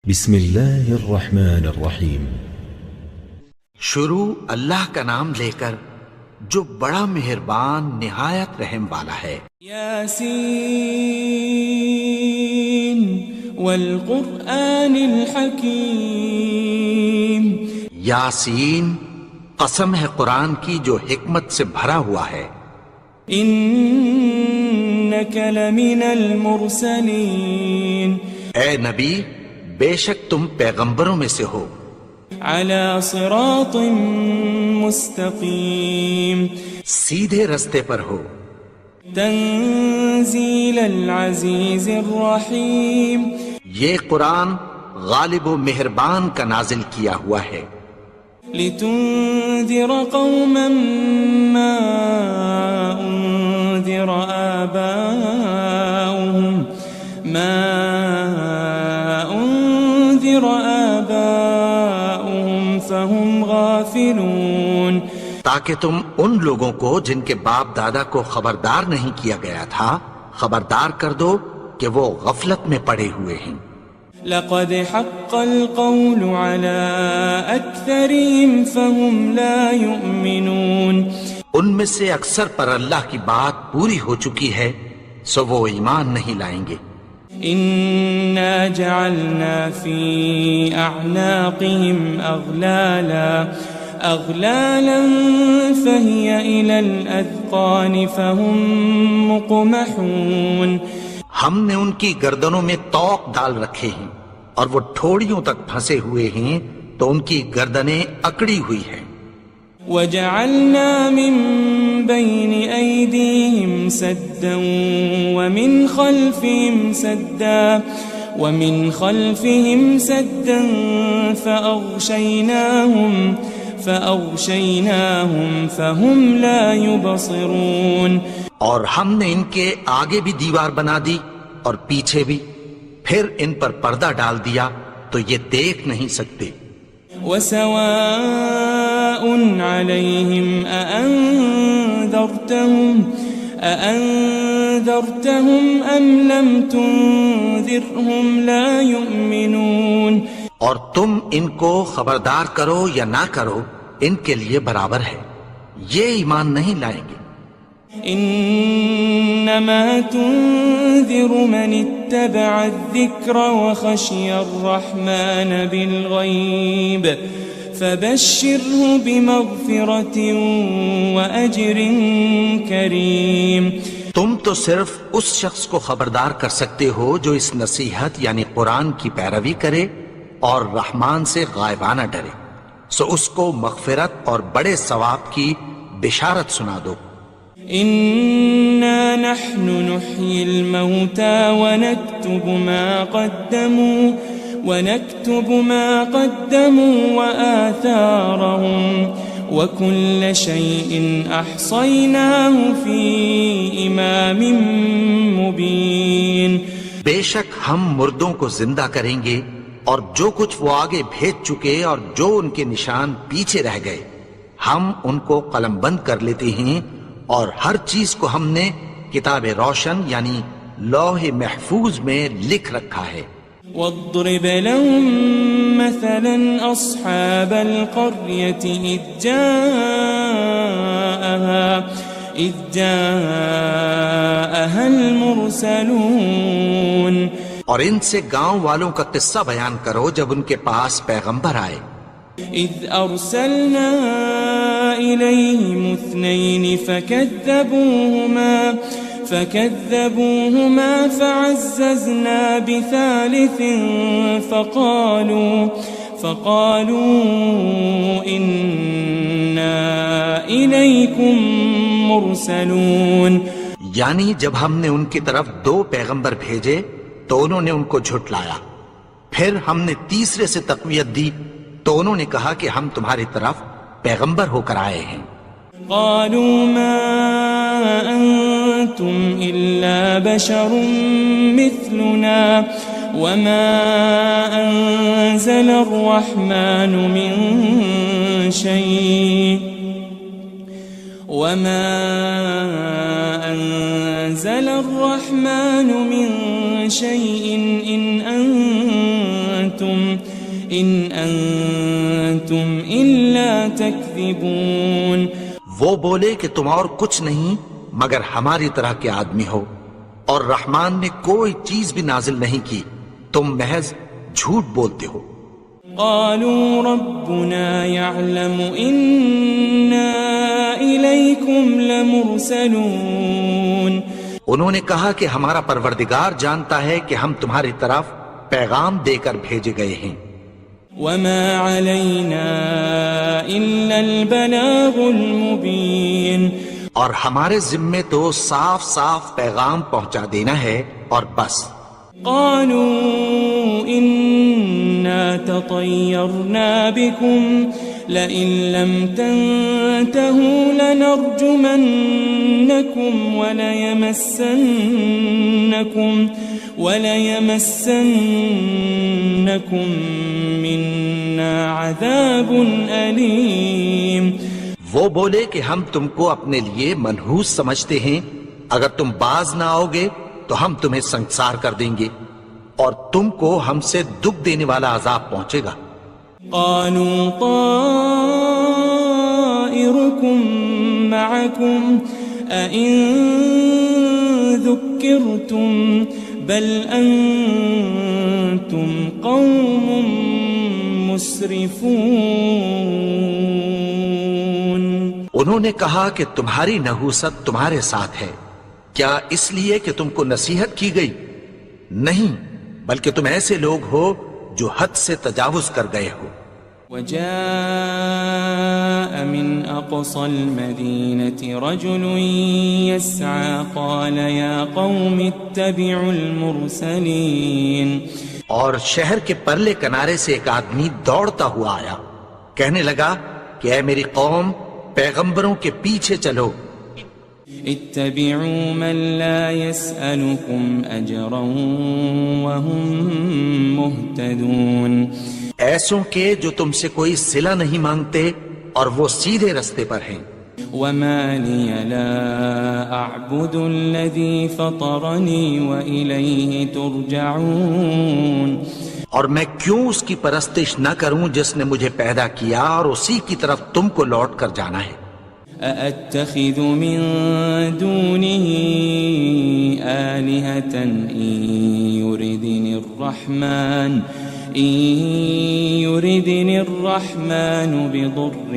بسم اللہ الرحمن الرحیم۔ شروع اللہ کا نام لے کر جو بڑا مہربان نہایت رحم والا ہے۔ یاسین والقرآن الحکیم۔ یاسین، قسم ہے قرآن کی جو حکمت سے بھرا ہوا ہے۔ انک لمن المرسلین۔ اے نبی، بے شک تم پیغمبروں میں سے ہو۔ علی صراط مستقیم۔ سیدھے رستے پر ہو۔ تنزیل العزیز الرحیم۔ یہ قرآن غالب و مہربان کا نازل کیا ہوا ہے۔ لتنذر قوما ما انذر آباؤهم فهم غافلون۔ تاکہ تم ان لوگوں کو جن کے باپ دادا کو خبردار نہیں کیا گیا تھا خبردار کر دو کہ وہ غفلت میں پڑے ہوئے ہیں۔ لقد حق القول على اکثرهم فهم لا يؤمنون۔ ان میں سے اکثر پر اللہ کی بات پوری ہو چکی ہے سو وہ ایمان نہیں لائیں گے۔ انا جعلنا في اعناقهم اغلالا فهي الى الاذقان فهم مقمحون۔ ہم نے ان کی گردنوں میں طوق ڈال رکھے ہیں اور وہ ٹھوڑیوں تک پھنسے ہوئے ہیں تو ان کی گردنیں اکڑی ہوئی ہیں۔ وجعلنا من بين أيديهم سدا ومن خلفهم سدا فأغشيناهم فهم لا يبصرون۔ اور ہم نے ان کے آگے بھی دیوار بنا دی اور پیچھے بھی، پھر ان پر پردہ ڈال دیا تو یہ دیکھ نہیں سکتے۔ وسواء عليهم أأنذرتهم أم لم تنذرهم لا يؤمنون۔ اور تم ان کو خبردار کرو یا نہ کرو ان کے لیے برابر ہے، یہ ایمان نہیں لائیں گے۔ انما تنذر من اتبع الذکر وخشی الرحمن بالغیب فبشره بمغفرة واجر کریم۔ تم تو صرف اس شخص کو خبردار کر سکتے ہو جو اس نصیحت یعنی قرآن کی پیروی کرے اور رحمان سے غائبانہ ڈرے، سو اس کو مغفرت اور بڑے ثواب کی بشارت سنا دو۔ إنا نحن نحيي الموتى ونكتب ما قدموا وآثارهم وكل شيء أحصيناه في إمام مبين۔ بے شک ہم مردوں کو زندہ کریں گے اور جو کچھ وہ آگے بھیج چکے اور جو ان کے نشان پیچھے رہ گئے ہم ان کو قلم بند کر لیتے ہیں، اور ہر چیز کو ہم نے کتاب روشن یعنی لوح محفوظ میں لکھ رکھا ہے۔ واضرب لهم مثلا أصحاب القرية إذ جاءها المرسلون۔ اور ان سے گاؤں والوں کا قصہ بیان کرو جب ان کے پاس پیغمبر آئے۔ إذ أرسلنا إليهم اثنين فكذبوهما فعززنا بثالث فقالوا إنا إليكم مرسلون۔ یعنی جب ہم نے ان کی طرف 2 پیغمبر بھیجے تو انہوں نے ان کو جھٹلایا، پھر ہم نے تیسرے سے تقویت دی تو انہوں نے کہا کہ ہم تمہاری طرف پیغمبر ہو کر آئے ہیں۔ قالوا ما أنتم إلا بشر مثلنا وما أنزل الرحمن من شيء إن أنتم أنتم إلا تكذبون. وہ بولے کہ تم اور کچھ نہیں مگر ہماری طرح کے آدمی ہو، اور رحمان نے کوئی چیز بھی نازل نہیں کی، تم محض جھوٹ بولتے ہو. قالوا ربنا يعلم إنا إليكم لمرسلون. انہوں نے کہا کہ ہمارا پروردگار جانتا ہے کہ ہم تمہاری طرف پیغام دے کر بھیجے گئے ہیں. وما علينا إلا البلاغ المبين. اور ہمارے ذمے تو صاف صاف پیغام پہنچا دینا ہے اور بس. قالوا إنا تطيرنا بكم لئن لم تنتهوا لنرجمنكم وليمسنكم منا عذاب أليم. وہ بولے کہ ہم تم کو اپنے لیے منحوس سمجھتے ہیں، اگر تم باز نہ آؤ گے تو ہم تمہیں سنسار کر دیں گے اور تم کو ہم سے دکھ دینے والا عذاب پہنچے گا. قالوا طائركم معكم أئن ذكرتم بل أنتم قوم مسرفون. انہوں نے کہا کہ تمہاری نحوست تمہارے ساتھ ہے، کیا اس لیے کہ تم کو نصیحت کی گئی؟ نہیں، بلکہ تم ایسے لوگ ہو جو حد سے تجاوز کر گئے ہو. وجاء من أقصى المدينة رجل يسعى قال يا قوم اتبعوا المرسلين. اور شہر کے پرلے کنارے سے ایک آدمی دوڑتا ہوا آیا، کہنے لگا کہ اے میری قوم، پیغمبروں کے پیچھے چلو. اتبعوا من لا يسألكم أجرا وهم مهتدون. ایسوں کے جو تم سے کوئی صلہ نہیں مانگتے اور وہ سیدھے رستے پر ہیں. وما لي لا أعبد الذي فطرني وإليه ترجعون. اور میں کیوں اس کی پرستش نہ کروں جس نے مجھے پیدا کیا اور اسی کی طرف تم کو لوٹ کر جانا ہے. أأتخذ من دونه آلهة إن يردني الرحمن بضر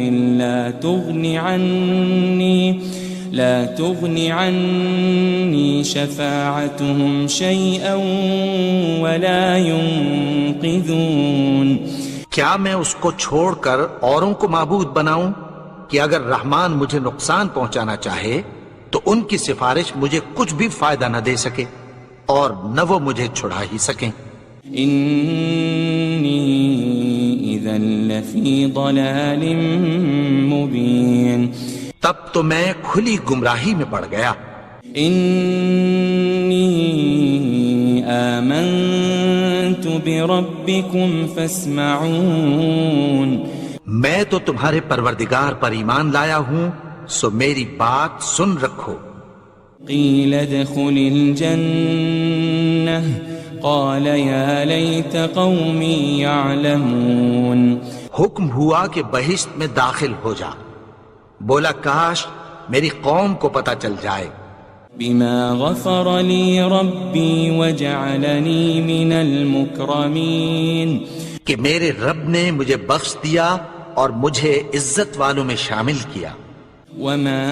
لا تغن عني شفاعتهم شيئا ولا ينقذون. کیا میں اس کو چھوڑ کر اوروں کو معبود بناؤں کہ اگر رحمان مجھے نقصان پہنچانا چاہے تو ان کی سفارش مجھے کچھ بھی فائدہ نہ دے سکے اور نہ وہ مجھے چھڑا ہی سکیں. إني إذا لفي ضلال مبين. تب تو میں کھلی گمراہی میں پڑ گیا. إني آمنت بربكم فاسمعون. میں تو تمہارے پروردگار پر ایمان لایا ہوں، سو میری بات سن رکھو. قيل ادخل الجنة قال يا ليت قومي يعلمون. حکم ہوا کہ بہشت میں داخل ہو جا. بولا کاش میری قوم کو پتہ چل جائے. بما غفر لي ربي وجعلني من المكرمين. کہ میرے رب نے مجھے بخش دیا اور مجھے عزت والوں میں شامل کیا. وما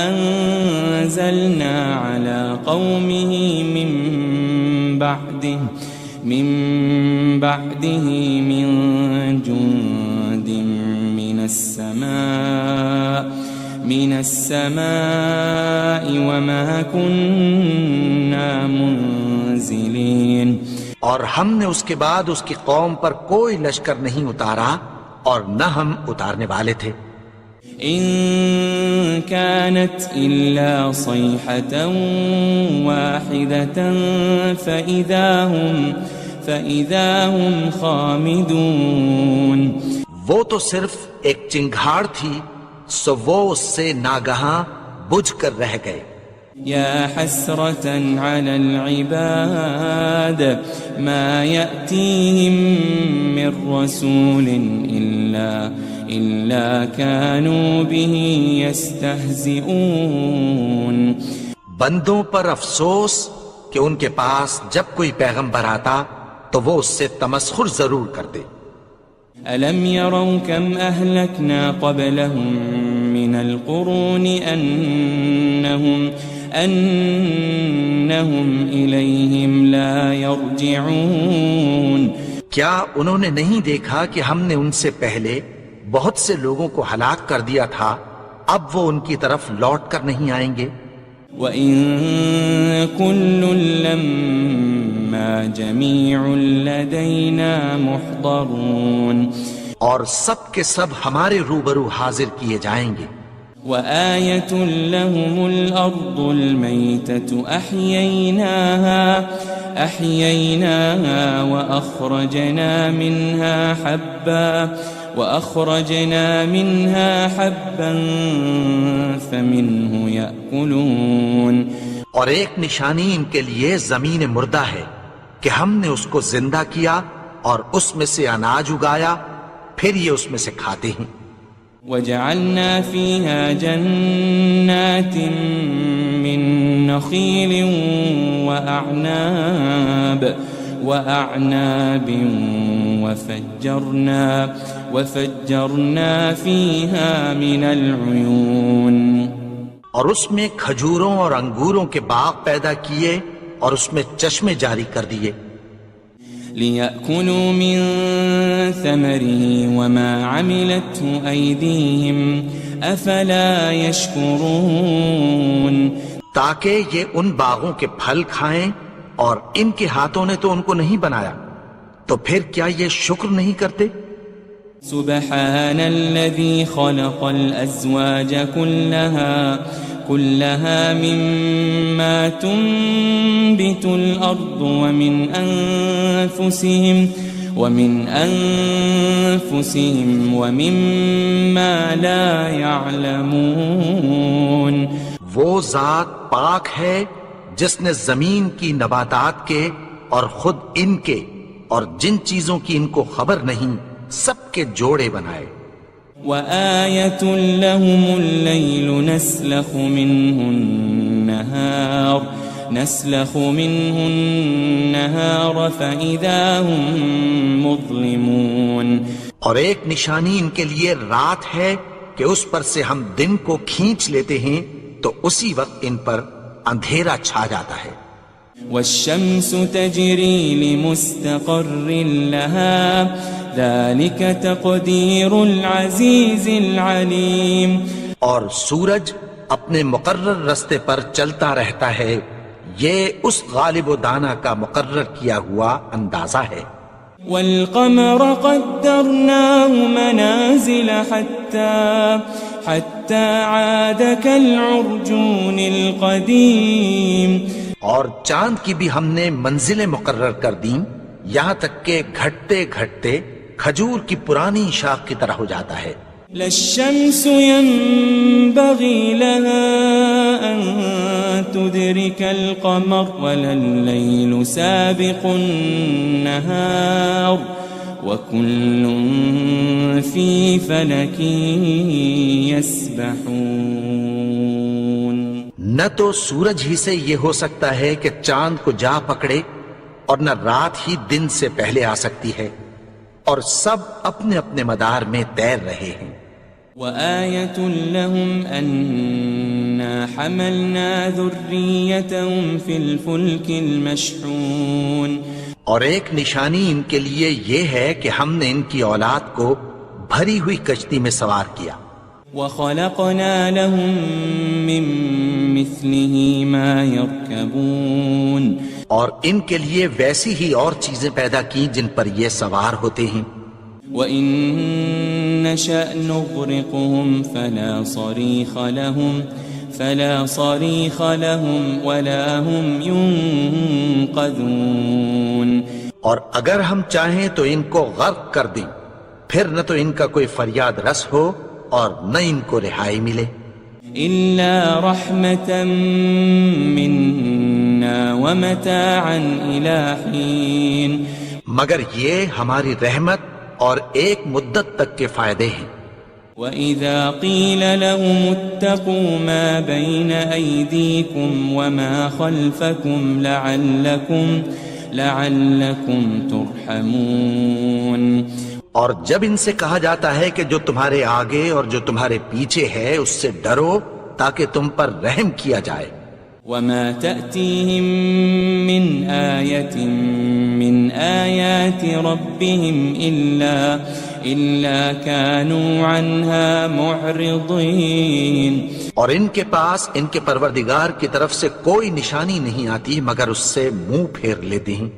أنزلنا على قومه من بعده من جند من السماء وما كنا منزلين. اور ہم نے اس کے بعد اس کی قوم پر کوئی لشکر نہیں اتارا اور نہ ہم اتارنے والے تھے. إن كانت إلا صيحة واحدة فإذا هم خامدون. وہ تو صرف ایک چنگھاڑ تھی، سو وہ اس سے ناگہاں بجھ کر رہ گئے. يا حسرة على العباد ما يأتيهم من رسول إلا كانوا به يستهزئون. بندوں پر افسوس کہ ان کے پاس جب کوئی پیغمبر آتا تو وہ اس سے تمسخر ضرور کرتے. ألم يروا كم أهلكنا قبلهم من القرون أنهم إليهم لا يرجعون. کیا انہوں نے نہیں دیکھا کہ ہم نے ان سے پہلے بہت سے لوگوں کو ہلاک کر دیا تھا، اب وہ ان کی طرف لوٹ کر نہیں آئیں گے. وَإِن كُلٌّ لَمَّا جَمِيعٌ لَدَيْنَا مُحْضَرُونَ. اور سب کے سب ہمارے روبرو حاضر کیے جائیں گے. وآية لهم الأرض الميتة أحييناها وأخرجنا منها حبا فمنه يأكلون. اور ایک نشانی ان کے لیے زمین مردہ ہے کہ ہم نے اس کو زندہ کیا اور اس میں سے اناج اگایا، پھر یہ اس میں سے کھاتے ہیں. وجعلنا فيها جنات من نخيل وأعناب وفجرنا فيها من العيون. اور اس میں کھجوروں اور انگوروں کے باغ پیدا کیے اور اس میں چشمے جاری کر دیے. لِيَأْكُلُوا مِن ثَمَرِهِ وَمَا عَمِلَتْهُ أَيْدِيهِمْ أَفَلَا يَشْكُرُونَ. تاکہ یہ ان باغوں کے پھل کھائیں اور ان کے ہاتھوں نے تو ان کو نہیں بنایا، تو پھر کیا یہ شکر نہیں کرتے؟ سبحان الذي خلق الأزواج كلها مما تنبت الأرض ومن أنفسهم ومما لا يعلمون. وہ ذات پاک ہے جس نے زمین کی نباتات کے اور خود ان کے اور جن چیزوں کی ان کو خبر نہیں سب کے جوڑے بنائے. وآية لهم الليل نسلخ منه النهار فإذا هم مظلمون. اور ایک نشانی ان کے لیے رات ہے کہ اس پر سے ہم دن کو کھینچ لیتے ہیں تو اسی وقت ان پر اندھیرا چھا جاتا ہے. والشمس تجري لمستقر لها ذلك تقدير العزيز العليم. اور سورج اپنے مقرر رستے پر چلتا رہتا ہے، یہ اس غالب و دانا کا مقرر کیا ہوا اندازہ ہے. والقمر قدرناه منازل حتى عاد كالعرجون القديم. اور چاند کی بھی ہم نے منزلیں مقرر کر دیں یہاں تک کہ گھٹتے گھٹتے کھجور کی پرانی شاخ کی طرح ہو جاتا ہے. لا الشمس ينبغي لها أن تدرك القمر ولا الليل سابق النهار وكل في فلك يسبحون. نہ تو سورج ہی سے یہ ہو سکتا ہے کہ چاند کو جا پکڑے اور نہ رات ہی دن سے پہلے آ سکتی ہے، اور سب اپنے اپنے مدار میں تیر رہے ہیں. وآية لهم أنا حملنا ذريتهم في الفلك المشحون. اور ایک نشانی ان کے لیے یہ ہے کہ ہم نے ان کی اولاد کو بھری ہوئی کشتی میں سوار کیا. وخلقنا لهم من مثله ما يركبون. اور ان کے لیے ویسی ہی اور چیزیں پیدا کی جن پر یہ سوار ہوتے ہیں. وَإِن نَّشَأْ نُغْرِقْهُمْ فَلَا صَرِيخَ لَهُمْ وَلَا هُمْ يُنقَذُونَ. اور اگر ہم چاہیں تو ان کو غرق کر دیں، پھر نہ تو ان کا کوئی فریاد رس ہو اور نہ ان کو رہائی ملے. إلا رحمة منا ومتاعا إلى حين مگر یہ ہماری رحمت اور ایک مدت تک کے فائدے ہیں. وَإِذَا قِيلَ لَهُمُ اتَّقُوا مَا بَيْنَ أَيْدِيكُمْ وَمَا خَلْفَكُمْ لَعَلَّكُمْ تُرْحَمُونَ. اور جب ان سے کہا جاتا ہے کہ جو تمہارے آگے اور جو تمہارے پیچھے ہے اس سے ڈرو تاکہ تم پر رحم کیا جائے. وَمَا تَأْتِيهِم مِّنْ آيَةٍ مِّنْ آيَاتِ رَبِّهِمْ إِلَّا كَانُوا عَنْهَا مُعْرِضِينَ. اور ان کے پاس ان کے پروردگار کی طرف سے کوئی نشانی نہیں آتی مگر اس سے منہ پھیر لیتے ہیں.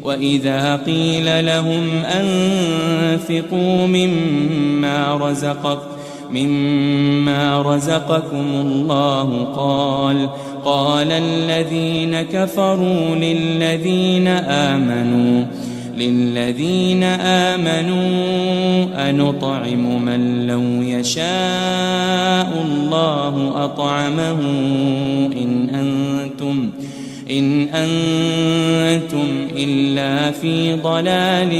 وَإِذَا قِيلَ لَهُمْ أَنفِقُوا مِمَّا رَزَقَكُمُ اللَّهُ قَالَ الَّذِينَ كَفَرُوا لِلَّذِينَ آمَنُوا أَنُطْعِمُ مَن لَّوْ يَشَاءُ اللَّهُ أَطْعَمَهُ إِنْ أَنْتُمْ إِلَّا فِي ضَلَالٍ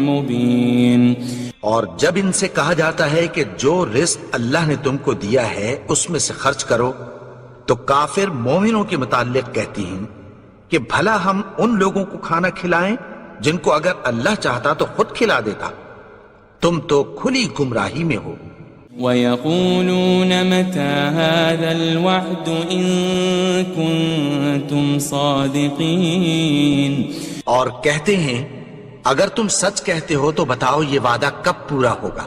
مُبِينٍ. اور جب ان سے کہا جاتا ہے کہ جو رزق اللہ نے تم کو دیا ہے اس میں سے خرچ کرو تو کافر مومنوں کے متعلق کہتی ہیں کہ بھلا ہم ان لوگوں کو کھانا کھلائیں جن کو اگر اللہ چاہتا تو خود کھلا دیتا. تم تو کھلی گمراہی میں ہو. وَيَقُولُونَ مَتَى هَذَا الْوَعْدُ إِن كُنتُمْ صَادِقِينَ. اور کہتے ہیں اگر تم سچ کہتے ہو تو بتاؤ یہ وعدہ کب پورا ہوگا.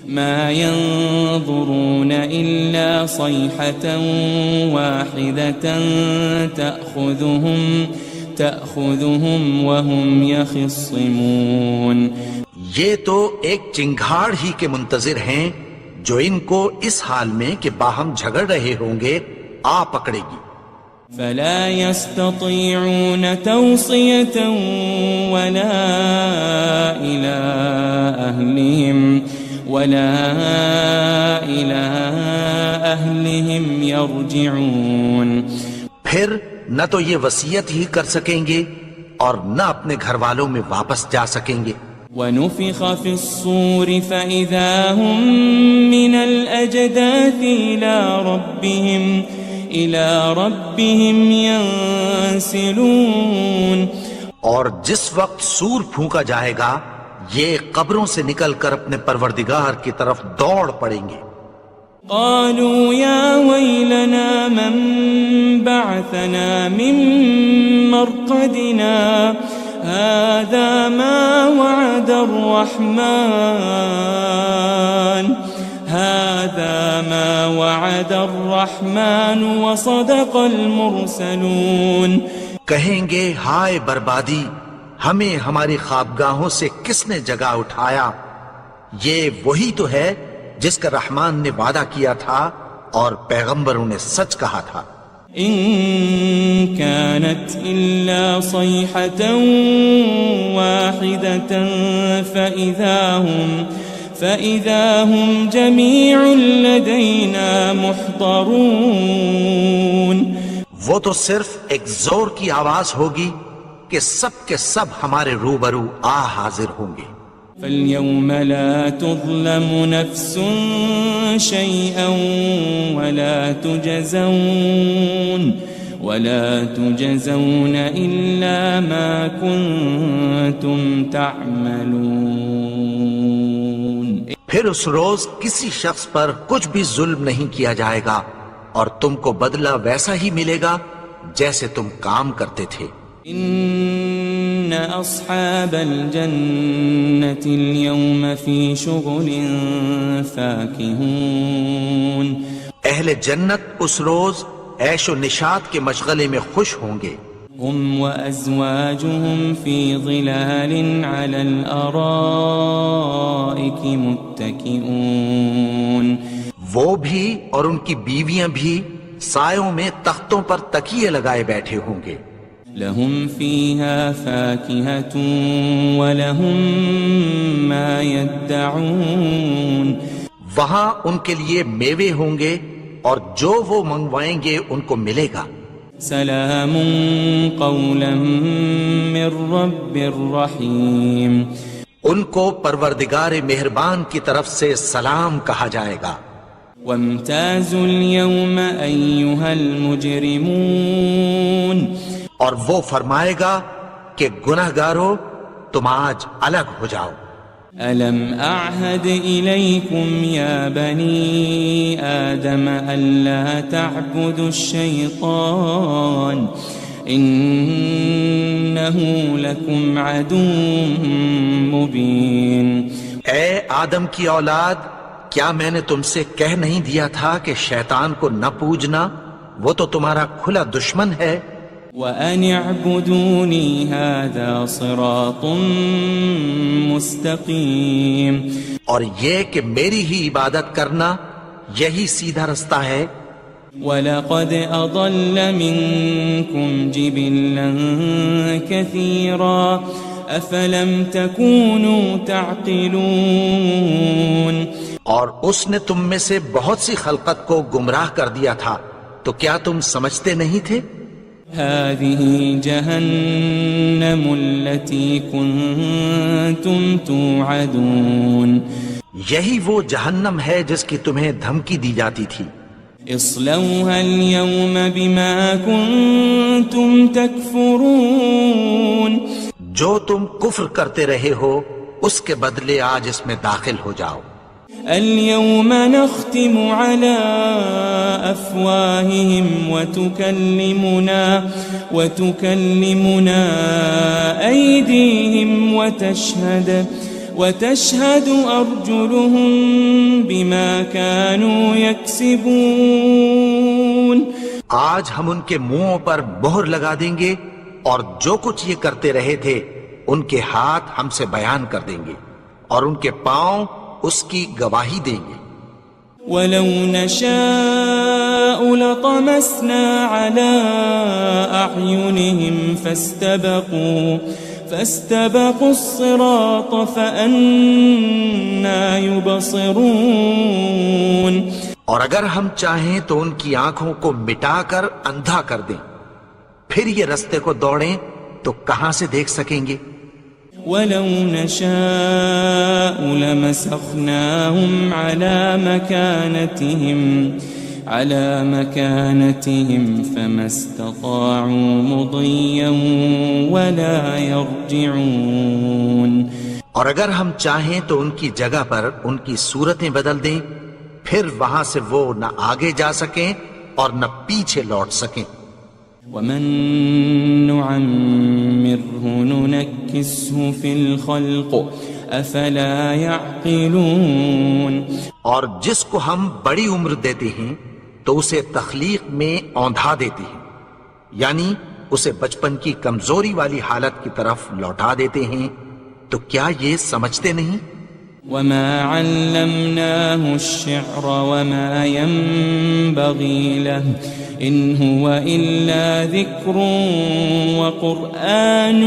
مَا يَنظُرُونَ إِلَّا صَيْحَةً وَاحِدَةً تَأْخُذُهُمْ وَهُمْ يَخِصِّمُونَ. یہ تو ایک چنگھاڑ ہی کے منتظر ہیں جو ان کو اس حال میں کہ باہم جھگڑ رہے ہوں گے آ پکڑے گی. فَلَا يَسْتَطِيعُونَ تَوْصِيَةً وَلَا إِلَىٰ أَهْلِهِمْ يَرْجِعُونَ. پھر نہ تو یہ وصیت ہی کر سکیں گے اور نہ اپنے گھر والوں میں واپس جا سکیں گے. وَنُفِخَ فِي الصُّورِ فَإِذَا هُم مِّنَ الْأَجْدَاثِ إِلَىٰ رَبِّهِمْ يَنسِلُونَ. اور جس وقت سور پھونکا جائے گا یہ قبروں سے نکل کر اپنے پروردگار کی طرف دوڑ پڑیں گے. قالوا يا ويلنا من بعثنا من مرقدنا هذا ما وعد الرحمن وصدق المرسلون. کہیں گے ہائے بربادی، ہمیں ہماری خوابگاہوں سے کس نے جگا اٹھایا. یہ وہی تو ہے جس کا رحمان نے وعدہ کیا تھا اور پیغمبروں نے سچ کہا تھا. إن كانت إلا صيحة واحدة فإذا هم جميع لدينا محضرون. وہ تو صرف ایک زور کی آواز ہوگی کہ سب کے سب ہمارے روبرو آ حاضر ہوں گے. فَالْيَوْمَ لَا تُظْلَمُ نَفْسٌ شَيْئًا وَلَا تُجَزَوْنَ إِلَّا مَا كُنتُمْ تَعْمَلُونَ. پھر اس روز کسی شخص پر کچھ بھی ظلم نہیں کیا جائے گا اور تم کو بدلہ ویسا ہی ملے گا جیسے تم کام کرتے تھے. إن أصحاب الجنة اليوم في شغل فاكهون. اہل جنت اس روز عیش و نشاط کے مشغلے میں خوش ہوں گے. هم وأزواجهم في ظلال على الأرائك متكئون. وہ بھی اور ان کی بیویاں بھی سایوں میں تختوں پر تکیے لگائے بیٹھے ہوں گے. لهم فيها فاكهة ولهم ما يدعون. وہاں ان کے لیے میوے ہوں گے اور جو وہ منگوائیں گے ان کو ملے گا. سلام قولا من رب الرحیم. ان کو پروردگار مہربان کی طرف سے سلام کہا جائے گا. وامتازوا اليوم أيها المجرمون. اور وہ فرمائے گا کہ گنہگارو تم آج الگ ہو جاؤ. ألم أعهد إليكم يا بني آدم ألا تعبدوا الشيطان إنه لكم عدو مبين. اے آدم کی اولاد، کیا میں نے تم سے کہہ نہیں دیا تھا کہ شیطان کو نہ پوجنا، وہ تو تمہارا کھلا دشمن ہے. وَأَنِ اعْبُدُونِي هَذَا صِرَاطٌ مُسْتَقِيمٌ. اور یہ کہ میری ہی عبادت کرنا یہی سیدھا رستہ ہے. وَلَقَدْ أَضَلَّ مِنْكُمْ جِبِلًّا كَثِيرًا أَفَلَمْ تَكُونُوا تَعْقِلُونَ. اور اس نے تم میں سے بہت سی خلقت کو گمراہ کر دیا تھا، تو کیا تم سمجھتے نہیں تھے؟ هذه جهنم التي كنتم توعدون. یہی وہ جہنم ہے جس کی تمہیں دھمکی دی جاتی تھی. اصلوها اليوم بما كنتم تكفرون. جو تم کفر کرتے رہے ہو اس کے بدلے آج اس میں داخل ہو جاؤ. اليوم نختم على أفواههم وتكلمنا أيديهم وتشهد أرجلهم بما كانوا يكسبون. آج ہم ان کے منہوں پر مہر لگا دیں گے اور جو کچھ یہ کرتے رہے تھے ان کے ہاتھ ہم سے بیان کر دیں گے اور ان کے پاؤں اس کی گواہی دیں گے. وَلَوْ نَشَاءُ لَطَمَسْنَا عَلَىٰ أَعْيُنِهِمْ فَاسْتَبَقُوا الصِّرَاطَ فَأَنَّىٰ يُبْصِرُونَ. اور اگر ہم چاہیں تو ان کی آنکھوں کو مٹا کر اندھا کر دیں، پھر یہ رستے کو دوڑیں تو کہاں سے دیکھ سکیں گے. وَلَوْ نَشَاءُ لَمَسَخْنَاهُمْ عَلَى مَكَانَتِهِمْ فَمَا اسْتَطَاعُوا مُضِيًّا وَلَا يَرْجِعُونَ. اور اگر ہم چاہیں تو ان کی جگہ پر ان کی صورتیں بدل دیں، پھر وہاں سے وہ نہ آگے جا سکیں اور نہ پیچھے لوٹ سکیں. وَمَن نُعَمِّرْهُ نُنَكِّسْهُ فِي الْخَلْقِ أَفَلَا يَعْقِلُونَ. اور جس کو ہم بڑی عمر دیتے ہیں تو اسے تخلیق میں اوندھا دیتے ہیں، یعنی اسے بچپن کی کمزوری والی حالت کی طرف لوٹا دیتے ہیں. تو کیا یہ سمجھتے نہیں؟ وَمَا عَلَّمْنَاهُ الشِّعْرَ وَمَا يَنبَغِي لَهُ إِنْ هُوَ إِلَّا ذِكْرٌ وَقُرْآنٌ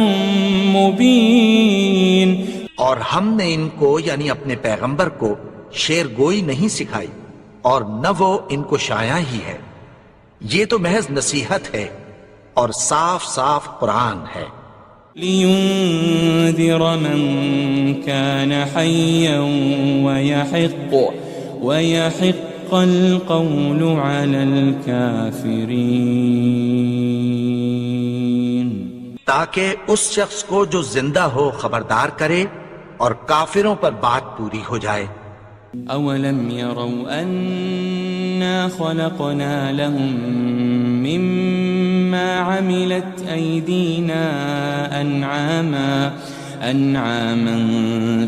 مُبِينٌ. اور ہم نے ان کو یعنی اپنے پیغمبر کو شعر گوئی نہیں سکھائی اور نہ وہ ان کو شایع ہی ہے، یہ تو محض نصیحت ہے اور صاف صاف قرآن ہے. لِيُنذِرَ مَن كَانَ حَيًّا وَيَحِقَّ الْقَوْلُ عَلَى الْكَافِرِينَ. تاکہ اس شخص کو جو زندہ ہو خبردار کرے اور کافروں پر بات پوری ہو جائے. أَوَلَمْ يَرَوْا أَنَّا خَلَقْنَا لَهُم مِّمَّا عَمِلَتْ أَيْدِينَا أَنْعَامًا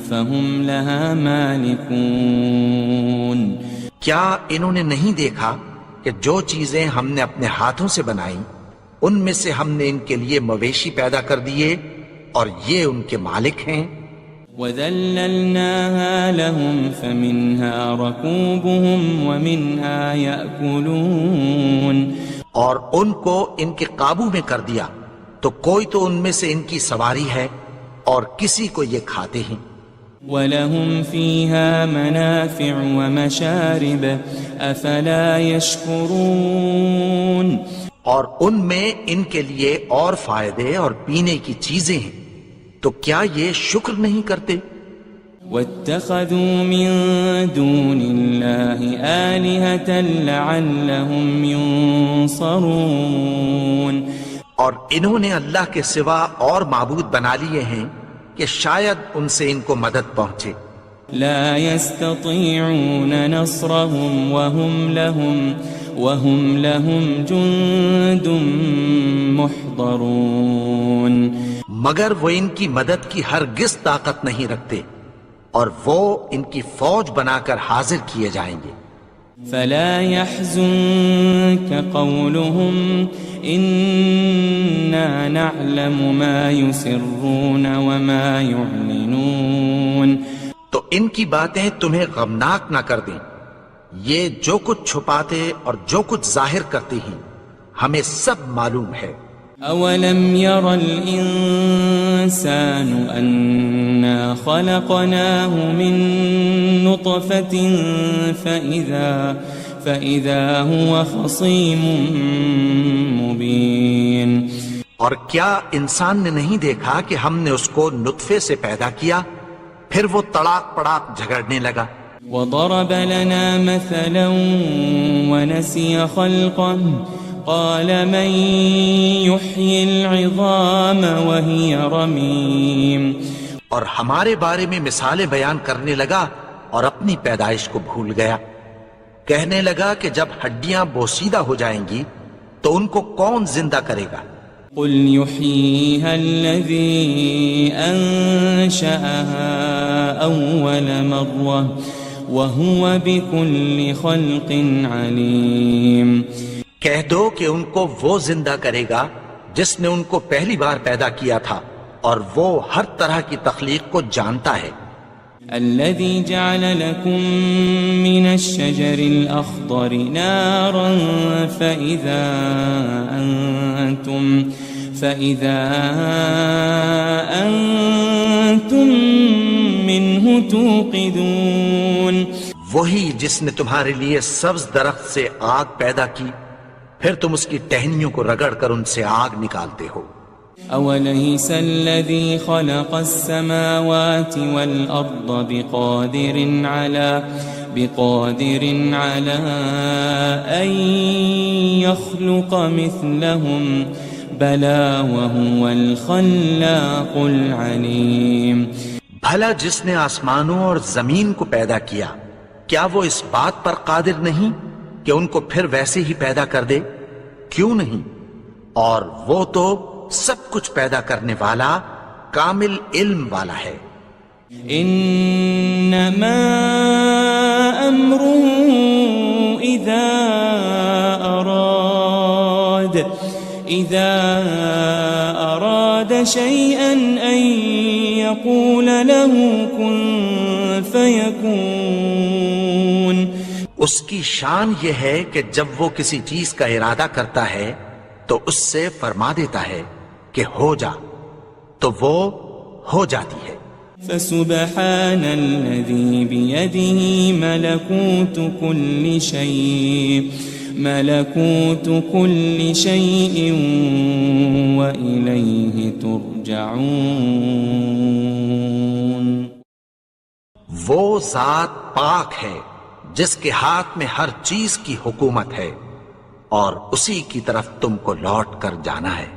فَهُمْ لَهَا مَالِكُونَ. کیا انہوں نے نہیں دیکھا کہ جو چیزیں ہم نے اپنے ہاتھوں سے بنائیں ان میں سے ہم نے ان کے لیے مویشی پیدا کر دیے اور یہ ان کے مالک ہیں. وَذَلَّلْنَاهَا لَهُمْ فَمِنْهَا رَكُوبُهُمْ وَمِنْهَا يَأْكُلُونَ. اور ان کو ان کے قابو میں کر دیا تو کوئی تو ان میں سے ان کی سواری ہے اور کسی کو یہ کھاتے ہیں. وَلَهُمْ فِيهَا مَنَافِعُ وَمَشَارِبُ أَفَلَا يَشْكُرُونَ اور ان میں ان کے لیے اور فائدے اور پینے کی چیزیں ہیں، تو کیا یہ شکر نہیں کرتے؟ وَاتَّخَذُوا مِن دُونِ اللَّهِ آلِهَةً لَعَلَّهُمْ يُنصَرُونَ اور انہوں نے اللہ کے سوا اور معبود بنا لیے ہیں کہ شاید ان سے ان کو مدد پہنچے۔ لا يستطيعون نصرهم وهم لهم جند محضرون مگر وہ ان کی مدد کی ہرگز طاقت نہیں رکھتے، اور وہ ان کی فوج بنا کر حاضر کیے جائیں گے۔ فلا يحزنك قولهم إنا نعلم ما يسرون وما يعلنون تو ان کی باتیں تمہیں غمناک نہ کر دیں، یہ جو کچھ چھپاتے اور جو کچھ ظاہر کرتے ہیں ہمیں سب معلوم ہے۔ أولم ير الإنسان أنا خلقناه من نطفة فإذا هو خصيم مبين اور کیا انسان نے نہیں دیکھا کہ ہم نے اس کو نطفے سے پیدا کیا، پھر وہ تڑاک پڑاک جھگڑنے لگا۔ وضرب لنا مثلا ونسي خلقه قال من يحيي العظام وهي رميم اور ہمارے بارے میں مثالیں بیان کرنے لگا اور اپنی پیدائش کو بھول گیا، کہنے لگا کہ جب ہڈیاں بوسیدہ ہو جائیں گی تو ان کو کون زندہ کرے گا؟ قل يحييها الذي أنشأها أول مرة وهو بكل خلق عليم کہہ دو کہ ان کو وہ زندہ کرے گا جس نے ان کو پہلی بار پیدا کیا تھا، اور وہ ہر طرح کی تخلیق کو جانتا ہے۔ الذي جعل لكم من الشجر الأخضر نارا فإذا أنتم منه توقدون وہی جس نے تمہارے لیے سبز درخت سے آگ پیدا کی، پھر تم اس کی ٹہنیوں کو رگڑ کر ان سے آگ نکالتے ہو۔ أوليس الذي خلق السماوات والأرض بقادر على أن يخلق مثلهم بلى وهو الخلاق العليم بھلا جس نے آسمانوں اور زمین کو پیدا کیا، کیا وہ اس بات پر قادر نہیں کہ ان کو پھر ویسے ہی پیدا کر دے؟ کیوں نہیں؟ اور وہ تو سب کچھ پیدا کرنے والا، کامل علم والا ہے۔ انما امره اذا اراد شيئا ان يقول له كن فيكون اس کی شان یہ ہے کہ جب وہ کسی چیز کا ارادہ کرتا ہے تو اس سے فرما دیتا ہے کہ ہو جا، تو وہ ہو جاتی ہے۔ فسبحان الذي بيده ملكوت كل شيء وإليه ترجعون وہ ذات پاک ہے جس کے ہاتھ میں ہر چیز کی حکومت ہے، اور اسی کی طرف تم کو لوٹ کر جانا ہے۔